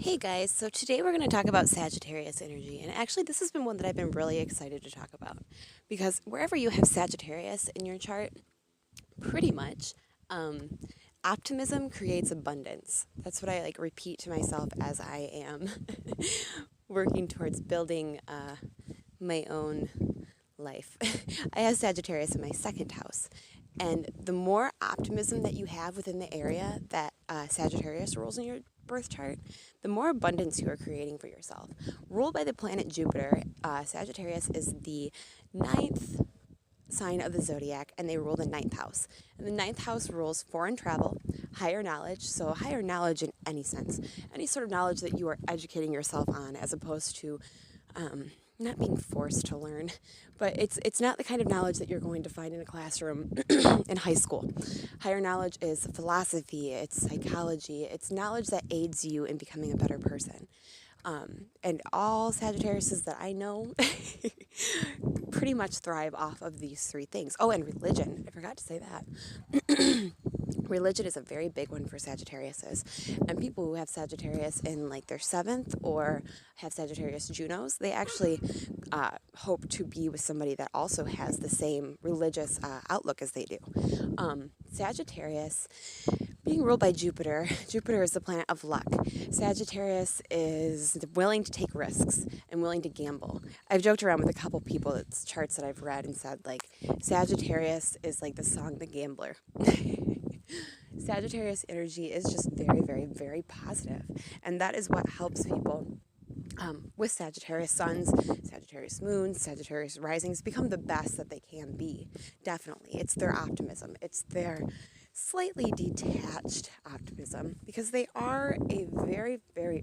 Hey guys, so today we're going to talk about Sagittarius energy. And actually, this has been one that I've been really excited to talk about because wherever you have Sagittarius in your chart, pretty much, um, optimism creates abundance. That's what I like repeat to myself as I am working towards building my own life. I have Sagittarius in my second house. And the more optimism that you have within the area that Sagittarius rules in your birth chart, the more abundance you are creating for yourself. Ruled by the planet Jupiter, Sagittarius is the ninth sign of the zodiac, and they rule the ninth house. And the ninth house rules foreign travel, higher knowledge, so higher knowledge in any sense, any sort of knowledge that you are educating yourself on, as opposed to not being forced to learn, but it's not the kind of knowledge that you're going to find in a classroom in high school. Higher knowledge is philosophy, it's psychology, it's knowledge that aids you in becoming a better person. And all Sagittariuses that I know pretty much thrive off of these three things. Oh, and religion. I forgot to say that. Religion is a very big one for Sagittariuses. And people who have Sagittarius in like their seventh or have Sagittarius Junos, they actually hope to be with somebody that also has the same religious outlook as they do. Sagittarius, being ruled by Jupiter, Jupiter is the planet of luck. Sagittarius is willing to take risks and willing to gamble. I've joked around with a couple people that's charts that I've read and said, like, Sagittarius is like the song The Gambler. Sagittarius energy is just very, very, very positive. And that is what helps people with Sagittarius suns, Sagittarius moons, Sagittarius risings become the best that they can be. Definitely. It's their optimism. It's their slightly detached optimism, because they are a very, very,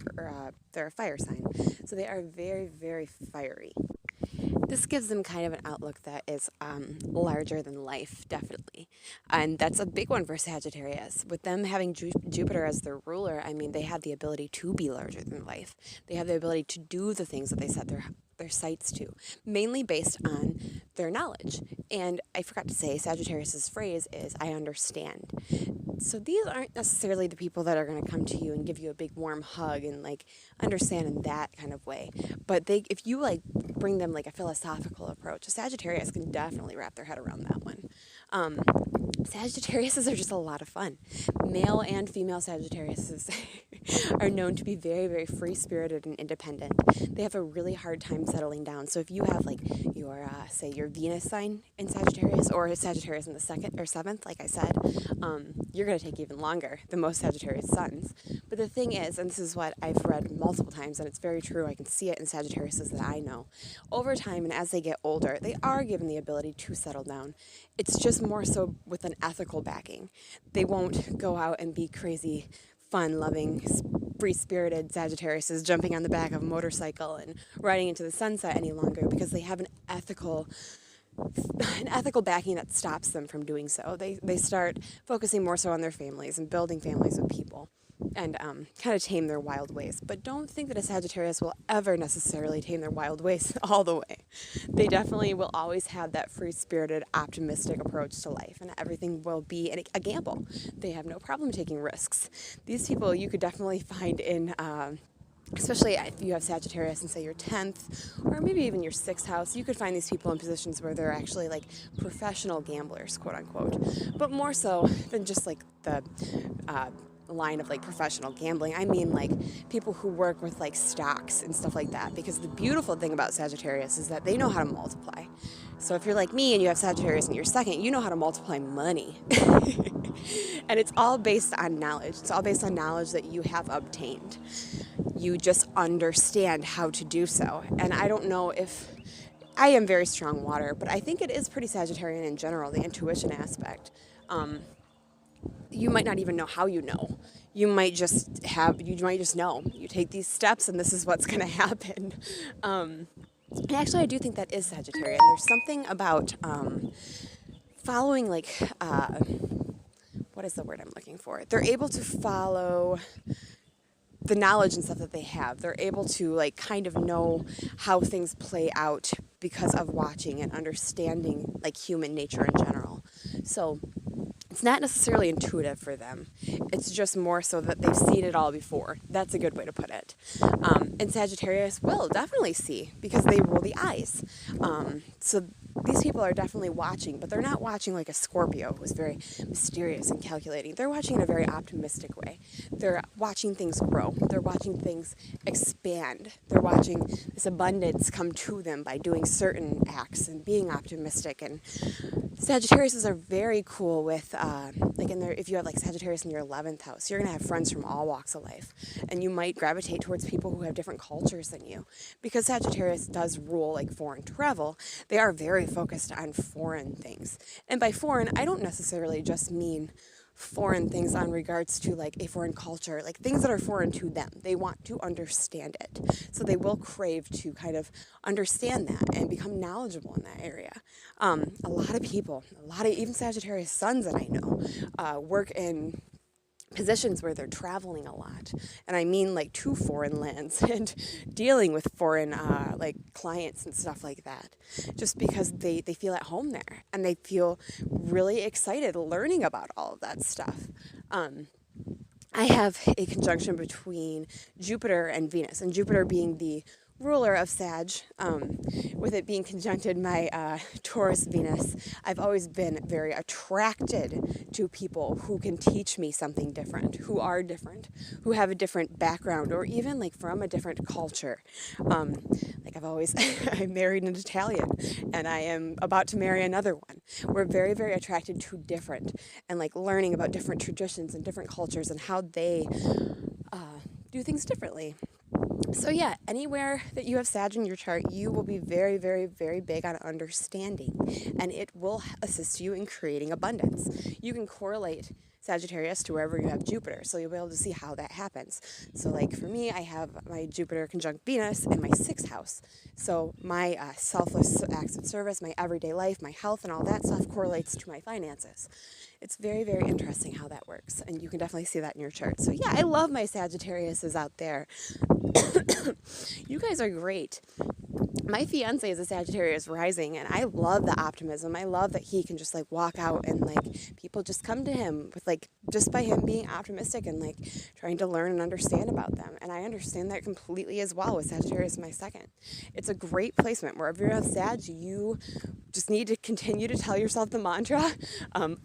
they're a fire sign. So they are very, very fiery. This gives them kind of an outlook that is larger than life, definitely. And that's a big one for Sagittarius. With them having Jupiter as their ruler, I mean, they have the ability to be larger than life. They have the ability to do the things that they set their sights to, mainly based on their knowledge. And I forgot to say, Sagittarius's phrase is, I understand. So these aren't necessarily the people that are going to come to you and give you a big warm hug and like understand in that kind of way. But if you like bring them like a philosophical approach, a Sagittarius can definitely wrap their head around that one. Sagittariuses are just a lot of fun. Male and female Sagittariuses are known to be very, very free-spirited and independent. They have a really hard time settling down. So if you have like your, say, your Venus sign in Sagittarius, or a Sagittarius in the second or seventh, like I said, you're going to take even longer than most Sagittarius suns. But the thing is, and this is what I've read multiple times, and it's very true, I can see it in Sagittariuses that I know, over time and as they get older, they are given the ability to settle down. It's just more so with an ethical backing. They won't go out and be crazy, fun-loving, free-spirited Sagittariuses jumping on the back of a motorcycle and riding into the sunset any longer, because they have an ethical backing that stops them from doing so. They start focusing more so on their families and building families with people, and kind of tame their wild ways. But don't think that a Sagittarius will ever necessarily tame their wild ways all the way. They definitely will always have that free-spirited, optimistic approach to life, and everything will be a gamble. They have no problem taking risks. These people you could definitely find in especially if you have Sagittarius in, say, your 10th or maybe even your 6th house, you could find these people in positions where they're actually like professional gamblers, quote unquote, but more so than just like the line of like professional gambling. I mean like people who work with like stocks and stuff like that, because the beautiful thing about Sagittarius is that they know how to multiply. So if you're like me and you have Sagittarius in your second, you know how to multiply money. And it's all based on knowledge. It's all based on knowledge that you have obtained. You just understand how to do so. And I don't know if I am very strong water, but I think it is pretty Sagittarian in general, the intuition aspect. You might not even know how you know. You might just know. You take these steps and this is what's going to happen. And actually, I do think that is Sagittarian. There's something about following, like, what is the word I'm looking for? They're able to follow the knowledge and stuff that they have. They're able to like kind of know how things play out because of watching and understanding like human nature in general. So it's not necessarily intuitive for them. It's just more so that they've seen it all before. That's a good way to put it. And Sagittarius will definitely see because they roll the eyes. So these people are definitely watching, but they're not watching like a Scorpio who's very mysterious and calculating. They're watching in a very optimistic way. They're watching things grow. They're watching things expand. They're watching this abundance come to them by doing certain acts and being optimistic. And Sagittarius are very cool with, if you have like Sagittarius in your 11th house, you're going to have friends from all walks of life. And you might gravitate towards people who have different cultures than you. Because Sagittarius does rule like foreign travel, they are very focused on foreign things. And by foreign, I don't necessarily just mean foreign things on regards to like a foreign culture, like things that are foreign to them. They want to understand it. So they will crave to kind of understand that and become knowledgeable in that area. A lot of people, even Sagittarius suns that I know, work in positions where they're traveling a lot, and I mean like to foreign lands and dealing with foreign like clients and stuff like that, just because they feel at home there and they feel really excited learning about all of that stuff. I have a conjunction between Jupiter and Venus, and Jupiter being the ruler of Sag, with it being conjuncted my Taurus Venus. I've always been very attracted to people who can teach me something different, who are different, who have a different background, or even like from a different culture. Like I married an Italian, and I am about to marry another one. We're very, very attracted to different, and like learning about different traditions and different cultures and how they do things differently. So yeah, anywhere that you have Sag in your chart, you will be very, very, very big on understanding, and it will assist you in creating abundance. You can correlate Sagittarius to wherever you have Jupiter, so you'll be able to see how that happens. So like for me, I have my Jupiter conjunct Venus in my 6th house. So my selfless acts of service, my everyday life, my health, and all that stuff correlates to my finances. It's very, very interesting how that works, and you can definitely see that in your chart. So yeah, I love my Sagittariuses out there. You guys are great. My fiance is a Sagittarius rising, and I love the optimism. I love that he can just like walk out and like people just come to him with like just by him being optimistic and like trying to learn and understand about them. And I understand that completely as well with Sagittarius my 2nd. It's a great placement. Wherever you have Sag, you just need to continue to tell yourself the mantra,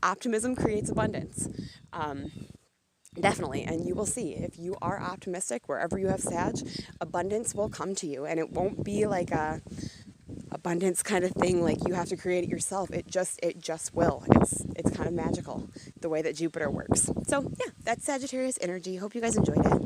optimism creates abundance. Definitely, and you will see if you are optimistic wherever you have Sag, abundance will come to you, and it won't be like a abundance kind of thing like you have to create it yourself. It just will. It's kind of magical the way that Jupiter works. So yeah, that's Sagittarius energy. Hope you guys enjoyed it.